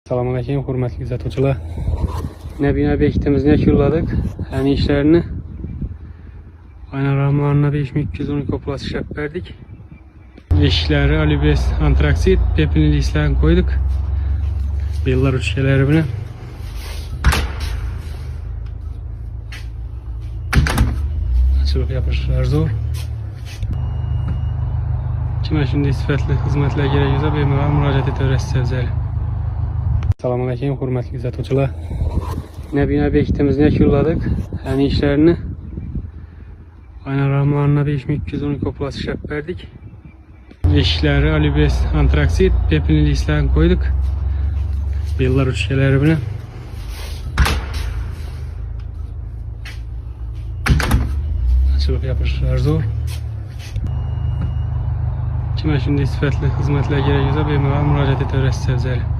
Selamünaleyküm hürmetli kuzatuvchilar. Yine bina bekitimizni yakunladık. Yani işlerini ayna ramlarına 5212 oplası işlep verdik. Eşikleri alübes antraksit pepinli islerini koyduk. Bellar uçkeleri bile. Açılıp yapışlar zor. Kime şimdi sifatli hizmetler gerekiyorsa benim müracaat etmenizi sevgilim. Selamünaleyküm hürmetli kuzatuvchilar. Yine bina bekitimizni yakunladık. Yani işlerini ayna ramlarına 5212 oplası işlep verdik. Eşikleri alübes antraksit pepinli islerini koyduk. Bellar uçkeleri bile. Açılıp yapışlar zor. Kime şimdi sifatli hizmetler gerekiyorsa benim müracaat etmenizi sevgilim.